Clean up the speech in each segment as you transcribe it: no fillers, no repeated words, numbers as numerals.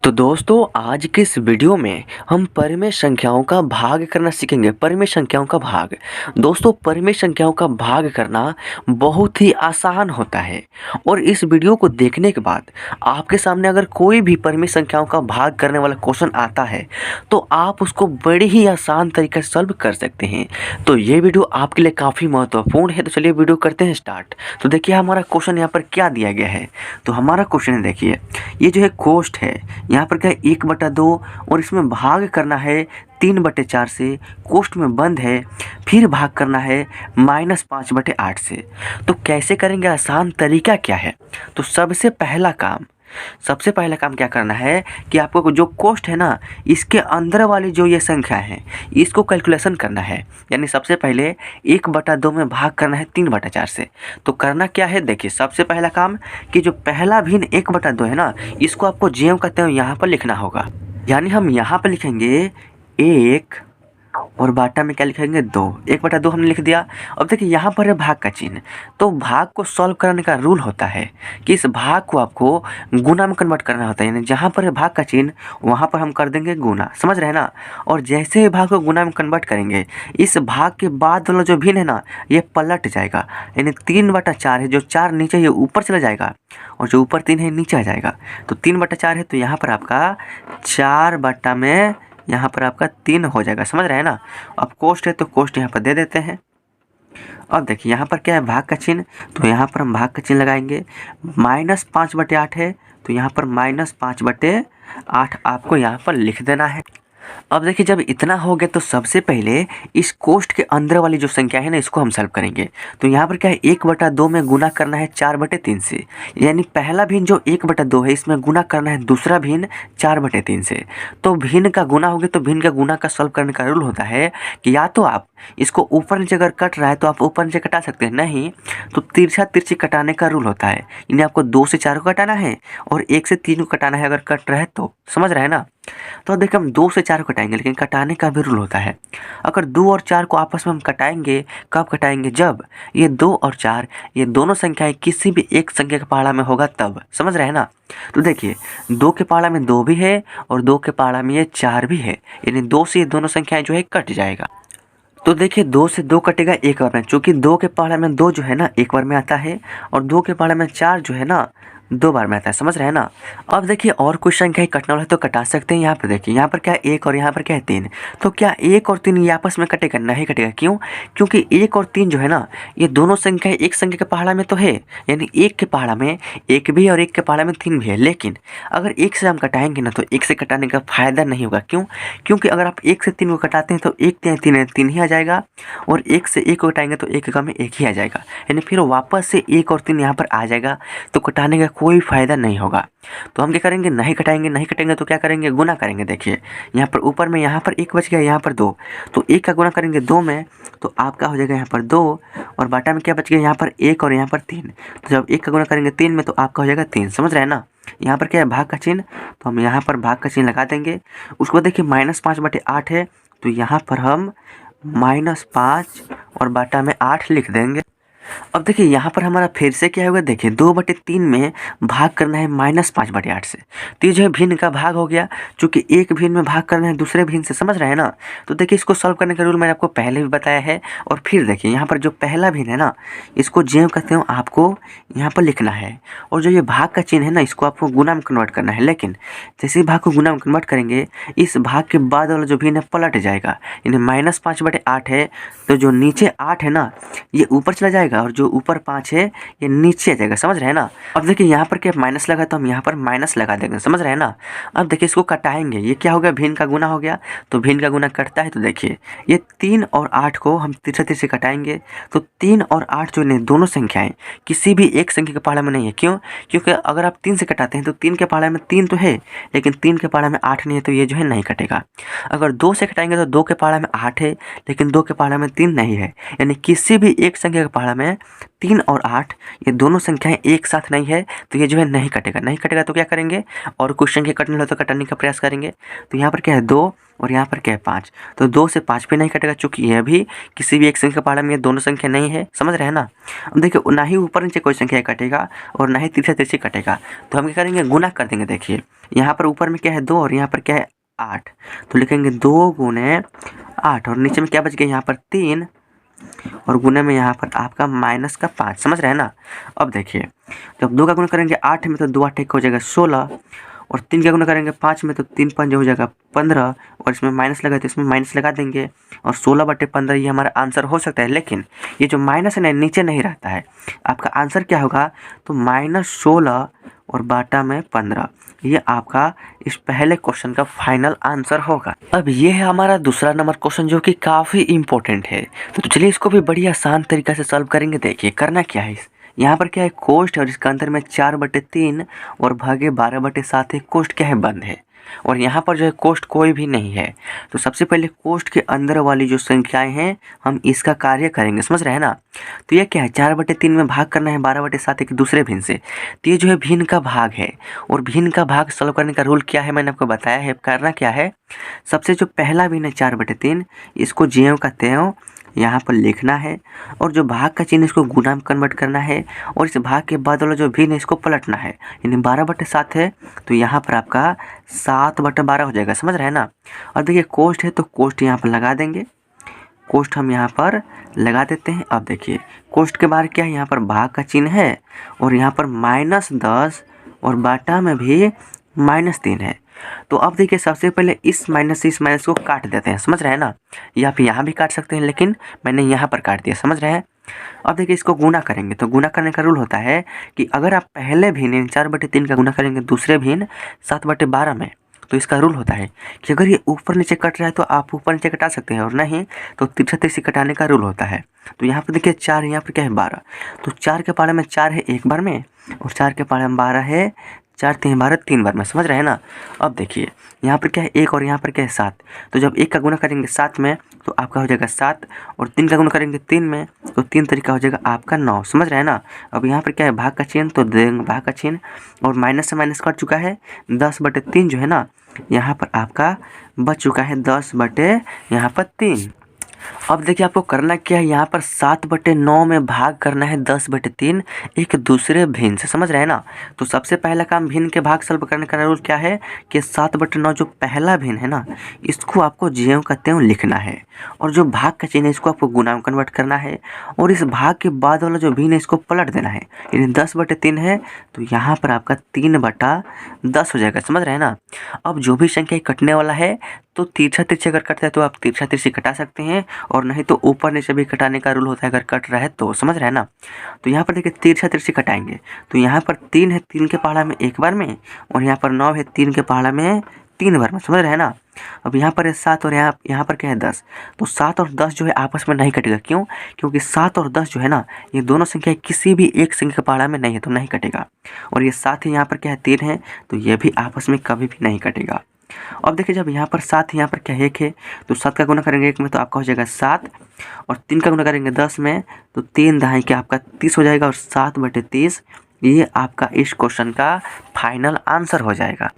तो दोस्तों आज के इस वीडियो में हम परिमेय संख्याओं का भाग करना सीखेंगे। परिमेय संख्याओं का भाग। दोस्तों परिमेय संख्याओं का भाग करना बहुत ही आसान होता है और इस वीडियो को देखने के बाद आपके सामने अगर कोई भी परिमेय संख्याओं का भाग करने वाला क्वेश्चन आता है तो आप उसको बड़ी ही आसान तरीके से सॉल्व कर सकते हैं। तो ये वीडियो आपके लिए काफ़ी महत्वपूर्ण है। तो चलिए वीडियो करते हैं स्टार्ट। तो देखिए हमारा क्वेश्चन यहाँ पर क्या दिया गया है। तो हमारा क्वेश्चन है, देखिए ये जो है कोष्ठ है, यहाँ पर क्या है 1/2 और इसमें भाग करना है 3/4 से। कोष्ठ में बंद है, फिर भाग करना है -5/8 से। तो कैसे करेंगे, आसान तरीका क्या है। तो सबसे पहला काम क्या करना है कि आपको जो कोष्ठ है ना, इसके अंदर वाली जो ये संख्या है इसको कैलकुलेशन करना है। यानी सबसे पहले 1/2 में भाग करना है 3/4 से। तो करना क्या है, देखिए सबसे पहला काम कि जो पहला भिन्न 1/2 है ना, इसको आपको ज्यों कहते हैं यहाँ पर लिखना होगा। यानी हम यहाँ पर लिखेंगे 1 और बाटा में क्या लिखेंगे 2। 1/2 हमने लिख दिया। अब देखिए यहाँ पर है भाग का चिन्ह। तो भाग को सॉल्व करने का रूल होता है कि इस भाग को आपको गुना में कन्वर्ट करना होता है। यानी जहाँ पर है भाग का चिन्ह वहाँ पर हम कर देंगे गुना, समझ रहे हैं ना। और जैसे ही भाग को गुना में कन्वर्ट करेंगे, इस भाग के बाद वाला जो भिन्न है ना ये पलट जाएगा। यानी 3/4 है, जो 4 नीचे ये ऊपर चला जाएगा और जो ऊपर 3 है नीचे आ जाएगा। तो 3/4 है, तो यहाँ पर आपका 4 में यहाँ पर आपका 3 हो जाएगा, समझ रहे हैं ना। अब कोष्ठ है तो कोष्ठ यहाँ पर दे देते हैं। अब देखिए यहाँ पर क्या है भाग का चिन्ह, तो यहाँ पर हम भाग का चिन्ह लगाएंगे। -5/8 है, तो यहाँ पर -5/8 आपको यहाँ पर लिख देना है। अब देखिए जब इतना हो गया तो सबसे पहले इस कोष्ठ के अंदर वाली जो संख्या है ना इसको हम सॉल्व करेंगे। तो यहाँ पर क्या है 1/2 में गुना करना है 4/3 से। यानी पहला भिन्न जो 1/2 है इसमें गुना करना है दूसरा भिन्न 4/3 से। तो भिन्न का गुना हो गया, तो भिन्न का गुना का सॉल्व करने का रूल होता है कि या तो आप इसको ऊपर नीचे अगर कट रहा है तो आप ऊपर नीचे कटा सकते हैं, नहीं तो तिरछा तिरछी कटाने का रूल होता है। यानी आपको 2 से 4 को कटाना है और 1 से 3 को कटाना है अगर कट रहा है तो, समझ रहे हैं ना। तो देखिए हम 2 से 4 को कटाएंगे, लेकिन कटाने का भी रूल होता है। अगर 2 और 4 को आपस में हम कटाएंगे, कब कटाएंगे, जब ये 2 और 4 ये दोनों संख्याएं किसी भी एक संख्या के पहाड़ा में होगा तब, समझ रहे हैं ना। तो देखिए 2 के पहाड़ा में 2 भी है और 2 के पहाड़ा में ये 4 भी है। यानी 2 से ये दोनों संख्याएं जो है कट जाएगा। तो देखिए 2 से 2 कटेगा एक बार में, क्योंकि 2 के पहाड़ा में 2 जो है ना एक बार में आता है और 2 के पहाड़ा में 4 जो है ना 2 बार में आता है, समझ रहे हैं ना। अब देखिए और कुछ संख्या कटने वाला है तो कटा सकते हैं। यहाँ पर देखिए यहाँ पर क्या है 1 और यहाँ पर क्या है 3। तो क्या 1 और 3 ये आपस में कटेगा, नहीं कटेगा। क्यों? क्योंकि 1 और 3 जो है ना ये दोनों संख्या एक संख्या के पहाड़ा में तो है। यानी 1 के पहाड़ा में 1 भी और 1 के पहाड़ा में 3 भी है। लेकिन अगर 1 से हम कटाएंगे ना तो 1 से कटाने का फायदा नहीं होगा। क्यों? क्योंकि अगर आप 1 से 3 को कटाते हैं तो 1 3 3 3 ही आ जाएगा और 1 से 1 को कटाएंगे तो 1 में 1 ही आ जाएगा। यानी फिर वापस से 1 और 3 यहाँ पर आ जाएगा, तो कटाने का कोई फायदा नहीं होगा। तो हम क्या करेंगे, नहीं कटेंगे तो क्या करेंगे, गुना करेंगे। देखिए यहाँ पर ऊपर में यहाँ पर 1 बच गया, यहाँ पर 2, तो 1 का गुना करेंगे 2 में तो आपका हो जाएगा यहाँ पर 2 और बाटा में क्या बच गया, यहाँ पर 1 और यहाँ पर 3। तो जब 1 का गुना करेंगे 3 में तो आपका हो जाएगा 3, समझ रहे हैं ना। यहाँ पर क्या है भाग का चिन्ह, तो हम यहाँ पर भाग का चिन्ह लगा देंगे। उसको देखिए -5/8 है, तो यहाँ पर हम -5 और बाटा में 8 लिख देंगे। अब देखिए यहाँ पर हमारा फिर से क्या होगा, देखिए 2/3 में भाग करना है -5/8 से। तो ये जो है भिन्न का भाग हो गया, चूँकि एक भिन्न में भाग करना है दूसरे भिन्न से, समझ रहे हैं ना। तो देखिए इसको सॉल्व करने का रूल मैंने आपको पहले भी बताया है। और फिर देखिए यहाँ पर जो पहला भिन्न है ना इसको ज्यों कहते हो आपको यहाँ पर लिखना है, और जो ये भाग का चिन्ह है ना इसको आपको गुना में कन्वर्ट करना है। लेकिन जैसे ही भाग को गुना में कन्वर्ट करेंगे इस भाग के बाद वाला जो भिन्न है पलट जाएगा। यानी -5/8 है, तो जो नीचे 8 है ना ये ऊपर चला जाएगा और जो ऊपर 5 है ये नीचे आ जाएगा, समझ रहे हैं ना। अब देखिए यहाँ पर क्या माइनस लगा तो हम यहाँ पर माइनस लगा देंगे, समझ रहे हैं ना। अब देखिए इसको कटाएंगे, ये क्या हो गया, भिन्न का गुना हो गया। तो भिन्न का गुना कटता है, तो देखिए ये 3 और 8 को हम तिरछा तिरछे कटाएंगे। तो 3 और 8 जो है दोनों संख्याएं किसी भी एक संख्या के पहाड़ा में नहीं है। क्यों? क्योंकि अगर आप 3 से कटाते हैं तो 3 के पहाड़ा में 3 तो है, लेकिन 3 के पहाड़ा में 8 नहीं है, तो ये जो है नहीं कटेगा। अगर 2 से कटाएंगे तो 2 के पहाड़ा में 8 है, लेकिन 2 के पहाड़ा में 3 नहीं है। यानी किसी भी एक संख्या के पहाड़ा में में 3 और 8 ये दोनों संख्याएं एक साथ नहीं है, तो ये जो है नहीं कटेगा। नहीं कटेगा तो क्या करेंगे, और कुछ संख्या कटने लो तो कटाने का प्रयास करेंगे। तो यहाँ पर क्या है 2 और यहाँ पर क्या है 5, तो 2 से 5 भी नहीं कटेगा, चूंकि यह भी किसी भी एक संख्या पहाड़ा में ये दोनों संख्या नहीं है, समझ रहे हैं ना। अब देखिए ना ही ऊपर नीचे कोई संख्या कटेगा और ना ही तिरछा तिरछी कटेगा, तो हम क्या करेंगे, गुना कर देंगे। देखिए यहाँ पर ऊपर में क्या है 2 और यहाँ पर क्या है 8, तो लिखेंगे 2 गुने 8 और नीचे में क्या बच गया यहाँ पर 3 और गुने में यहाँ पर आपका माइनस का 5, समझ रहे हैं ना। अब देखिए जब 2 का गुना करेंगे 8 में तो 2 8 हो जाएगा 16 और 3 का गुना करेंगे 5 में तो 3 5 हो जाएगा 15 और इसमें माइनस लगा तो इसमें माइनस लगा देंगे और 16/15 ये हमारा आंसर हो सकता है। लेकिन ये जो माइनस है ना नीचे नहीं रहता है, आपका आंसर क्या होगा, तो -16 और बाटा में 15, ये आपका इस पहले क्वेश्चन का फाइनल आंसर होगा। अब ये है हमारा दूसरा नंबर क्वेश्चन जो कि काफ़ी इंपॉर्टेंट है, तो चलिए इसको भी बड़ी आसान तरीका से सॉल्व करेंगे। देखिए करना क्या है, यहाँ पर क्या है कोष्ठ और इसका अंतर में 4/3 और भागे 12/7 है। कोष्ठ क्या है, बंद है और यहाँ पर जो है कोष्ठ कोई भी नहीं है। तो सबसे पहले कोष्ठ के अंदर वाली जो संख्याएं हैं हम इसका कार्य करेंगे, समझ रहे हैं ना। तो ये क्या है 4/3 में भाग करना है 12/7 एक दूसरे भिन्न से, तो ये जो है भिन्न का भाग है और भिन्न का भाग सॉल्व करने का रूल क्या है मैंने आपको बताया है। करना क्या है, सबसे जो पहला भिन्न है 4/3 इसको ज्यों का त्यों यहाँ पर लिखना है और जो भाग का चिन्ह इसको गुना में कन्वर्ट करना है और इस भाग के बाद वाला जो भिन्न है इसको पलटना है। यानी 12/7 है तो यहाँ पर आपका 7/12 हो जाएगा, समझ रहे हैं ना। और देखिए कोष्ठ है तो कोष्ठ यहाँ पर लगा देंगे, कोष्ठ हम यहाँ पर लगा देते हैं। अब देखिए कोष्ठ के बाहर क्या है, यहाँ पर भाग का चिन्ह है और यहाँ पर -10 और बाटा में भी -3 है। तो अब देखिए सबसे पहले इस माइनस से इस माइनस को काट देते हैं, समझ रहे हैं ना। या फिर यहाँ भी काट सकते हैं लेकिन मैंने यहाँ पर काट दिया, समझ रहे हैं। अब देखिए इसको गुना करेंगे, तो गुना करने का रूल होता है कि अगर आप पहले भिन्न 4/3 का गुना करेंगे दूसरे भिन्न 7/12 में, तो इसका रूल होता है कि अगर ये ऊपर नीचे कट रहा है तो आप ऊपर नीचे कटा सकते हैं और नहीं तो तिरछा तिरछी कटाने का रूल होता है। तो यहाँ पर देखिए 4, यहाँ पर क्या है 12, तो 4 के पहाड़े में 4 है एक बार में और 4 के पहाड़े में 12 है, 4 3 12 3 बार में, समझ रहे हैं ना। अब देखिए यहाँ पर क्या है 1 और यहाँ पर क्या है 7, तो जब 1 का गुना करेंगे 7 में तो आपका हो जाएगा 7 और 3 का गुना करेंगे 3 में तो 3 तरीका हो जाएगा आपका 9, समझ रहे हैं ना। अब यहाँ पर क्या है भाग का चिन्ह तो देंगे भाग का चिन्ह और माइनस से माइनस कट चुका है 10/3 जो है ना, यहाँ पर आपका बच चुका है 10/3। अब देखिए आपको करना क्या है, यहाँ पर 7/9 में भाग करना है 10/3 एक दूसरे भिन्न से, समझ रहे हैं ना। तो सबसे पहला काम भिन्न के भाग सॉल्व करने का रूल क्या है कि 7/9 जो पहला भिन्न है ना इसको आपको ज्यों का त्यों लिखना है और जो भाग का चिन्ह है इसको आपको गुना में कन्वर्ट करना है और इस भाग के बाद वाला जो भिन्न है इसको पलट देना है। यानी 10/3 है तो यहाँ पर आपका 3/10 हो जाएगा, समझ रहे हैं ना। अब जो भी संख्या कटने वाला है तो तिरछा तिरछी अगर कटता है तो आप तिरछा तिरछी कटा सकते हैं और नहीं तो ऊपर नीचे भी कटाने का रूल होता है अगर कट रहा है तो, समझ रहे हैं ना। तो यहाँ पर देखिए तिरछा तिरछी कटाएंगे तो यहाँ पर 3 है 3 के पहाड़ा में एक बार में और यहाँ पर 9 है 3 के पहाड़ा में 3 बार में, समझ रहे हैं ना। अब यहाँ पर है 7 और यहाँ पर क्या है 10, तो 7 और 10 जो है आपस में नहीं कटेगा, क्यों, क्योंकि 7 और 10 जो है ना ये दोनों संख्या किसी भी एक संख्या के पहाड़ा में नहीं है तो नहीं कटेगा। और ये 7 है यहाँ पर क्या है 3 है तो ये भी आपस में कभी भी नहीं कटेगा। अब देखिए जब यहाँ पर 7 यहाँ पर क्या है 1 है तो 7 का गुना करेंगे 1 में तो आपका हो जाएगा 7 और 3 का गुना करेंगे 10 में तो 3 दहाई के आपका 30 हो जाएगा और 7/30 ये आपका इस क्वेश्चन का फाइनल आंसर हो जाएगा।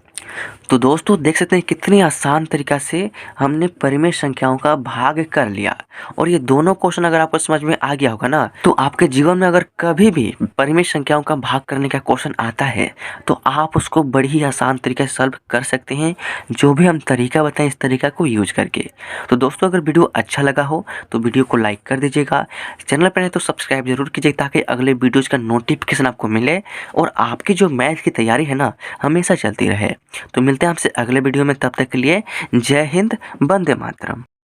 तो दोस्तों देख सकते हैं कितनी आसान तरीका से हमने परिमेय संख्याओं का भाग कर लिया और ये दोनों क्वेश्चन अगर आपको समझ में आ गया होगा ना तो आपके जीवन में अगर कभी भी परिमेय संख्याओं का भाग करने का क्वेश्चन आता है तो आप उसको बड़ी ही आसान तरीके से सॉल्व कर सकते हैं, जो भी हम तरीका बताएं इस तरीका को यूज करके। तो दोस्तों अगर वीडियो अच्छा लगा हो तो वीडियो को लाइक कर दीजिएगा, चैनल पर नहीं तो सब्सक्राइब जरूर कीजिएगा ताकि अगले वीडियोज़ का नोटिफिकेशन आपको मिले और आपकी जो मैथ की तैयारी है ना हमेशा चलती रहे। तो मिलते हैं आपसे अगले वीडियो में, तब तक के लिए जय हिंद, वंदे मातरम।